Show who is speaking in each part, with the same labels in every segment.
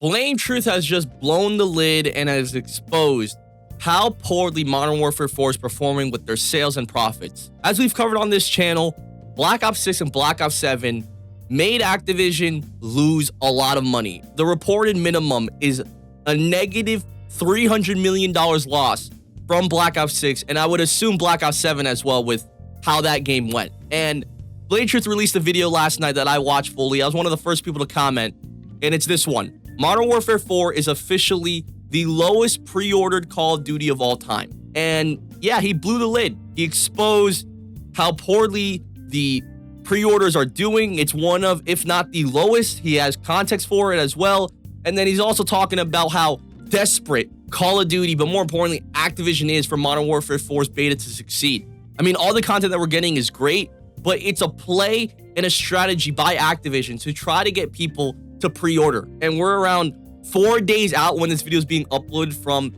Speaker 1: BlameTruth has just blown the lid and has exposed how poorly Modern Warfare 4 is performing with their sales and profits. As we've covered on this channel, Black Ops 6 and Black Ops 7 made Activision lose a lot of money. The reported minimum is a negative $300 million loss from Black Ops 6, and I would assume Black Ops 7 as well with how that game went. And BlameTruth released a video last night that I watched fully. I was one of the first people to comment, and it's this one. Modern Warfare 4 is officially the lowest pre-ordered Call of Duty of all time. And yeah, he blew the lid. He exposed how poorly the pre-orders are doing. It's one of, if not the lowest. He has context for it as well. And then he's also talking about how desperate Call of Duty, but more importantly, Activision is for Modern Warfare 4's beta to succeed. I mean, all the content that we're getting is great, but it's a play and a strategy by Activision to try to get people to pre-order. And we're around 4 days out when this video is being uploaded from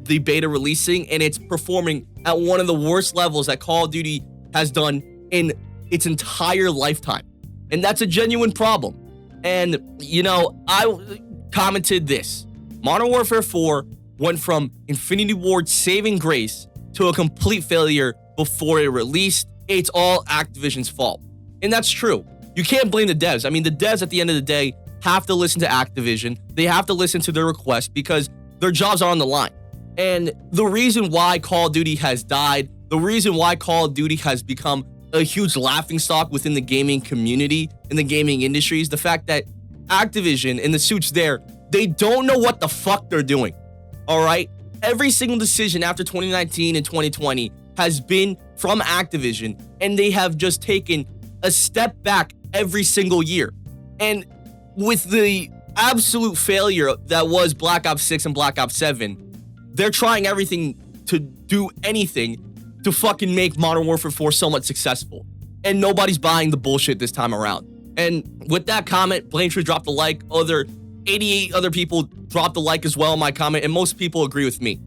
Speaker 1: the beta releasing, and it's performing at one of the worst levels that Call of Duty has done in its entire lifetime. And that's a genuine problem. And, you know, I commented this. Modern Warfare 4 went from Infinity Ward's saving grace to a complete failure before it released. It's all Activision's fault. And that's true. You can't blame the devs. I mean, the devs at the end of the day have to listen to Activision. They have to listen to their requests because their jobs are on the line. And the reason why Call of Duty has died, the reason why Call of Duty has become a huge laughingstock within the gaming community, in the gaming industry, is the fact that Activision and the suits there, they don't know what the fuck they're doing. All right? Every single decision after 2019 and 2020 has been from Activision, and they have just taken a step back every single year. And with the absolute failure that was Black Ops 6 and Black Ops 7, they're trying everything to do anything to fucking make Modern Warfare 4 somewhat successful. And nobody's buying the bullshit this time around. And with that comment, BlameTruth dropped a like. 88 other people dropped a like as well in my comment, and most people agree with me.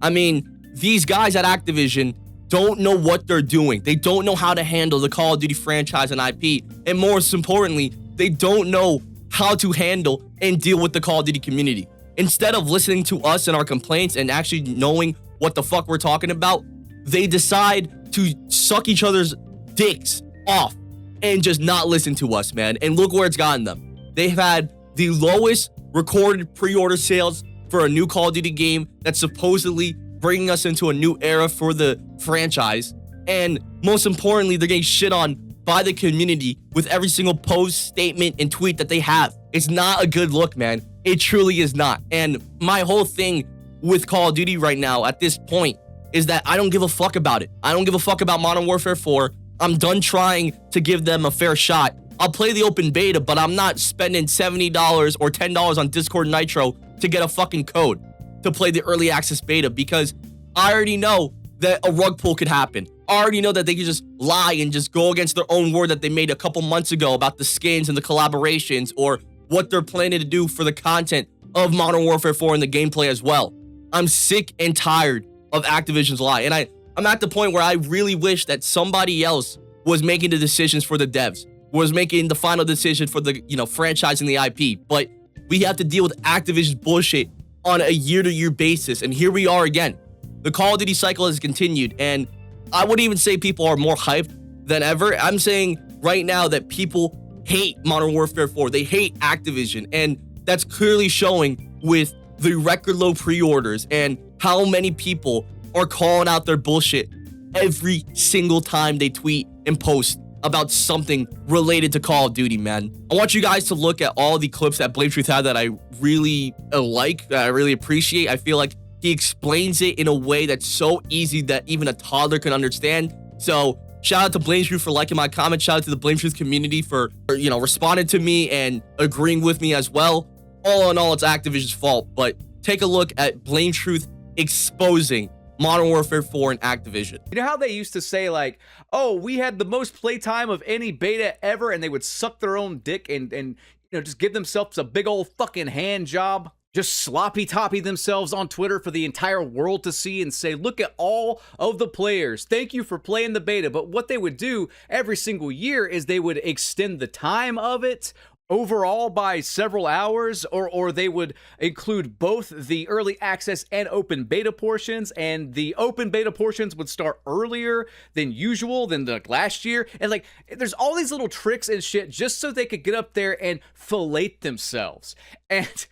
Speaker 1: I mean, these guys at Activision don't know what they're doing. They don't know how to handle the Call of Duty franchise and IP. And most importantly, they don't know how to handle and deal with the Call of Duty community. Instead of listening to us and our complaints and actually knowing what the fuck we're talking about, they decide to suck each other's dicks off and just not listen to us, man. And look where it's gotten them. They've had the lowest recorded pre-order sales for a new Call of Duty game that's supposedly bringing us into a new era for the franchise. And most importantly, they're getting shit on by the community with every single post, statement, and tweet that they have. It's not a good look, man. It truly is not. And my whole thing with Call of Duty right now at this point is that I don't give a fuck about it. I don't give a fuck about Modern Warfare 4. I'm done trying to give them a fair shot. I'll play the open beta, but I'm not spending $70 or $10 on Discord Nitro to get a fucking code to play the early access beta, because I already know that a rug pull could happen. I already know that they could just lie and just go against their own word that they made a couple months ago about the skins and the collaborations, or what they're planning to do for the content of Modern Warfare 4 and the gameplay as well. I'm sick and tired of Activision's lie. And I'm at the point where I really wish that somebody else was making the decisions for the devs, was making the final decision for the, franchise and the IP. But we have to deal with Activision's bullshit on a year-to-year basis. And here we are again. The Call of Duty cycle has continued, and I wouldn't even say people are more hyped than ever. I'm saying right now that people hate Modern Warfare 4. They hate Activision, and that's clearly showing with the record low pre-orders and how many people are calling out their bullshit every single time they tweet and post about something related to Call of Duty, man. I want you guys to look at all the clips that BlameTruth had that I really like, that I really appreciate. I feel like he explains it in a way that's so easy that even a toddler can understand. So shout out to BlameTruth for liking my comment. Shout out to the BlameTruth community for responding to me and agreeing with me as well. All in all, it's Activision's fault, but take a look at BlameTruth exposing Modern Warfare 4 and Activision.
Speaker 2: You know how they used to say, like, oh, we had the most playtime of any beta ever, and they would suck their own dick and just give themselves a big old fucking hand job? Just sloppy toppy themselves on Twitter for the entire world to see and say, look at all of the players. Thank you for playing the beta. But what they would do every single year is they would extend the time of it, overall by several hours, or they would include both the early access and open beta portions, and the open beta portions would start earlier than usual than last year. And like, there's all these little tricks and shit just so they could get up there and fillet themselves. And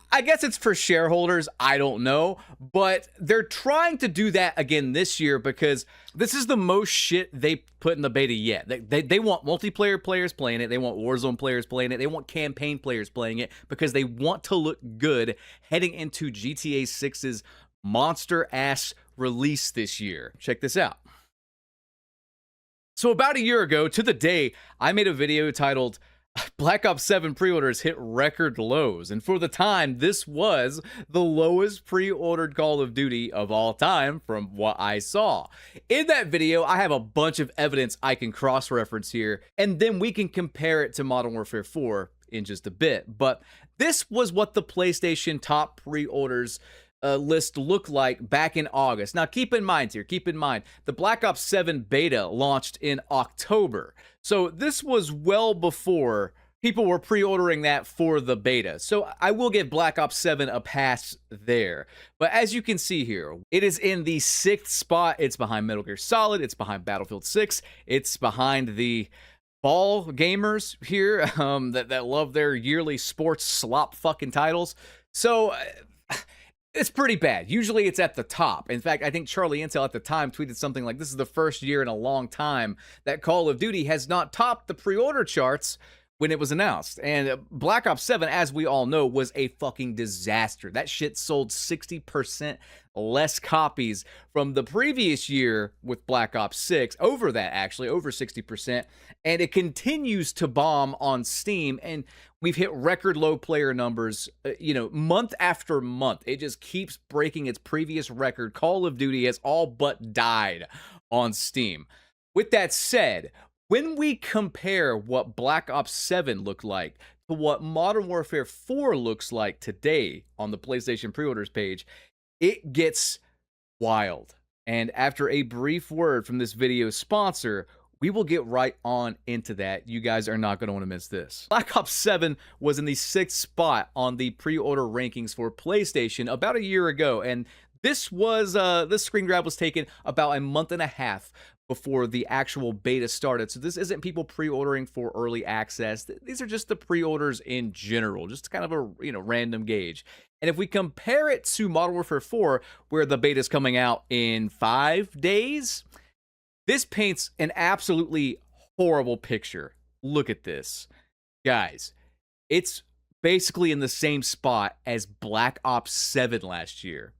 Speaker 2: I guess it's for shareholders, I don't know, but they're trying to do that again this year because this is the most shit they put in the beta yet. They want multiplayer players playing it, they want Warzone players playing it, they want campaign players playing it because they want to look good heading into GTA 6's monster-ass release this year. Check this out. So about a year ago, to the day, I made a video titled Black Ops 7 pre-orders hit record lows, and for the time, this was the lowest pre-ordered Call of Duty of all time from what I saw. In that video, I have a bunch of evidence I can cross-reference here, and then we can compare it to Modern Warfare 4 in just a bit. But this was what the PlayStation top pre-orders list looked like back in August. Now, keep in mind, the Black Ops 7 beta launched in October. So this was well before people were pre-ordering that for the beta. So I will give Black Ops 7 a pass there. But as you can see here, it is in the 6th spot. It's behind Metal Gear Solid. It's behind Battlefield 6. It's behind the ball gamers here that love their yearly sports slop fucking titles. So it's pretty bad. Usually it's at the top. In fact, I think Charlie Intel at the time tweeted something like, this is the first year in a long time that Call of Duty has not topped the pre-order charts when it was announced. And Black Ops 7, as we all know, was a fucking disaster. That shit sold 60% less copies from the previous year with Black Ops 6, over that actually, over 60%, and it continues to bomb on Steam, and we've hit record low player numbers, month after month. It just keeps breaking its previous record. Call of Duty has all but died on Steam. With that said, when we compare what Black Ops 7 looked like to what Modern Warfare 4 looks like today on the PlayStation pre-orders page, it gets wild. And after a brief word from this video's sponsor, we will get right on into that. You guys are not going to want to miss this. Black Ops 7 was in the 6th spot on the pre-order rankings for PlayStation about a year ago, and this screen grab was taken about a month and a half before the actual beta started. So this isn't people pre-ordering for early access. These are just the pre-orders in general, just kind of a random gauge. And if we compare it to Modern Warfare 4, where the beta is coming out in 5 days, this paints an absolutely horrible picture. Look at this. Guys, it's basically in the same spot as Black Ops 7 last year.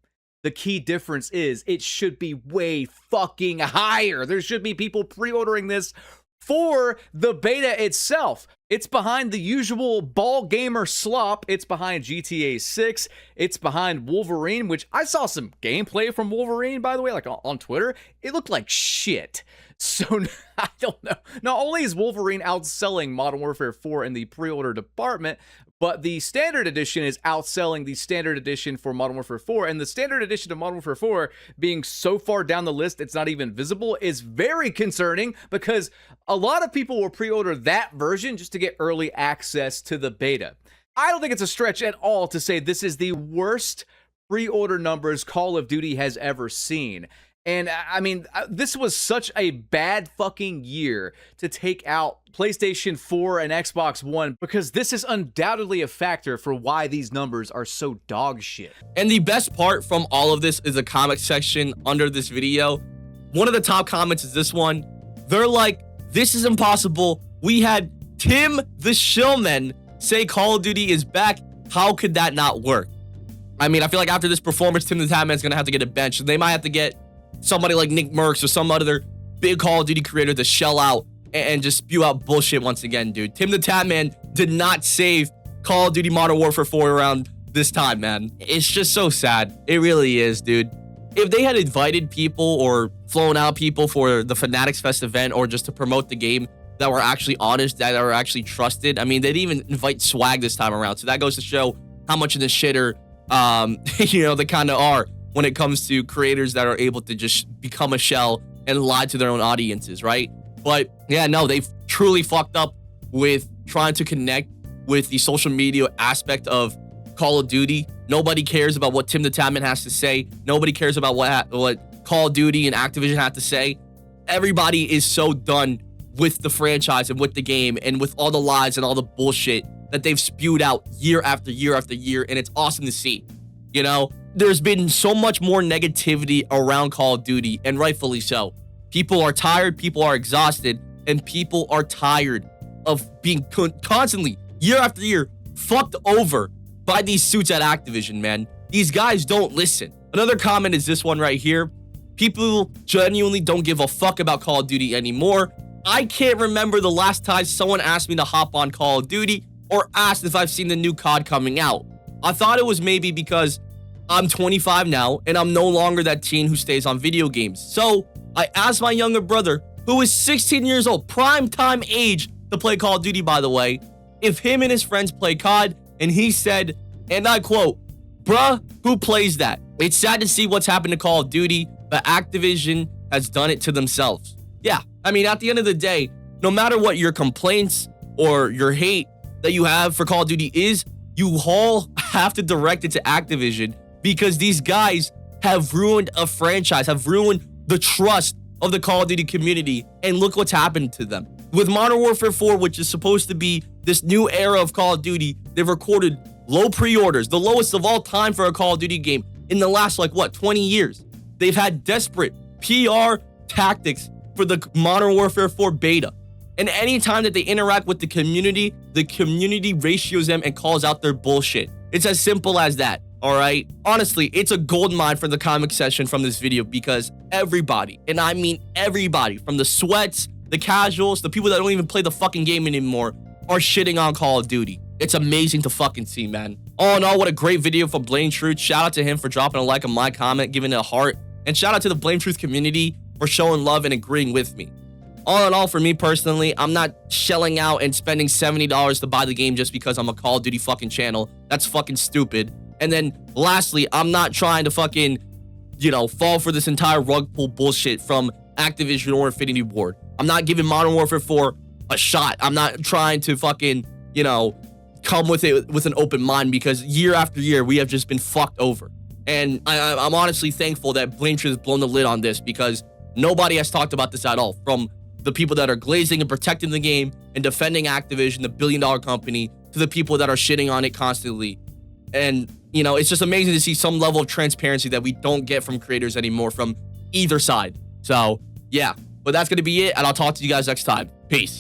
Speaker 2: The key difference is it should be way fucking higher. There should be people pre-ordering this for the beta itself. It's behind the usual ball gamer slop. It's behind GTA 6. It's behind Wolverine, which I saw some gameplay from Wolverine, by the way, like on Twitter. It looked like shit. So I don't know. Not only is Wolverine outselling Modern Warfare 4 in the pre-order department, but the standard edition is outselling the standard edition for Modern Warfare 4, and the standard edition of Modern Warfare 4 being so far down the list it's not even visible is very concerning, because a lot of people will pre-order that version just to get early access to the beta. I don't think it's a stretch at all to say this is the worst pre-order numbers Call of Duty has ever seen. And I mean, this was such a bad fucking year to take out PlayStation 4 and Xbox One, because this is undoubtedly a factor for why these numbers are so dog shit.
Speaker 1: And the best part from all of this is the comment section under this video. One of the top comments is this one. They're like, this is impossible. We had Tim the Shillman say Call of Duty is back. How could that not work? I mean, I feel like after this performance, Tim the Tatman's gonna have to get a bench. They might have to get somebody like Nick Merckx or some other big Call of Duty creator to shell out and just spew out bullshit once again, dude. Tim the Tatman did not save Call of Duty Modern Warfare 4 around this time, man. It's just so sad. It really is, dude. If they had invited people or flown out people for the Fanatics Fest event, or just to promote the game, that were actually honest, that are actually trusted. I mean, they didn't even invite Swag this time around. So that goes to show how much of the shitter, they kind of are when it comes to creators that are able to just become a shell and lie to their own audiences, right? But yeah, no, they've truly fucked up with trying to connect with the social media aspect of Call of Duty. Nobody cares about what Tim the Tatman has to say. Nobody cares about what Call of Duty and Activision have to say. Everybody is so done with the franchise and with the game and with all the lies and all the bullshit that they've spewed out year after year after year, and it's awesome to see. You know, there's been so much more negativity around Call of Duty, and rightfully so. People are tired, people are exhausted, and people are tired of being constantly, year after year, fucked over by these suits at Activision, man. These guys don't listen. Another comment is this one right here. People genuinely don't give a fuck about Call of Duty anymore. I can't remember the last time someone asked me to hop on Call of Duty or asked if I've seen the new COD coming out. I thought it was maybe because I'm 25 now and I'm no longer that teen who stays on video games. So I asked my younger brother, who is 16 years old, prime time age to play Call of Duty, by the way, if him and his friends play COD, and he said, and I quote, "Bruh, who plays that?" It's sad to see what's happened to Call of Duty, but Activision has done it to themselves. Yeah, I mean, at the end of the day, no matter what your complaints or your hate that you have for Call of Duty is, you all have to direct it to Activision, because these guys have ruined a franchise, have ruined the trust of the Call of Duty community, and look what's happened to them. With Modern Warfare 4, which is supposed to be this new era of Call of Duty, they've recorded low pre-orders, the lowest of all time for a Call of Duty game in the last, 20 years. They've had desperate PR tactics for the Modern Warfare 4 beta. And anytime that they interact with the community ratios them and calls out their bullshit. It's as simple as that, all right? Honestly, it's a gold mine for the comment section from this video, because everybody, and I mean everybody, from the sweats, the casuals, the people that don't even play the fucking game anymore, are shitting on Call of Duty. It's amazing to fucking see, man. All in all, what a great video from BlameTruth. Shout out to him for dropping a like on my comment, giving it a heart. And shout out to the BlameTruth community for showing love and agreeing with me. All in all, for me personally, I'm not shelling out and spending $70 to buy the game just because I'm a Call of Duty fucking channel. That's fucking stupid. And then lastly, I'm not trying to fucking, fall for this entire rug pull bullshit from Activision or Infinity Ward. I'm not giving Modern Warfare 4 a shot. I'm not trying to fucking, come with it with an open mind, because year after year, we have just been fucked over. And I'm honestly thankful that BlameTruth has blown the lid on this, because nobody has talked about this at all, from the people that are glazing and protecting the game and defending Activision, the billion-dollar company, to the people that are shitting on it constantly. And, it's just amazing to see some level of transparency that we don't get from creators anymore from either side. So, yeah. But that's going to be it, and I'll talk to you guys next time. Peace.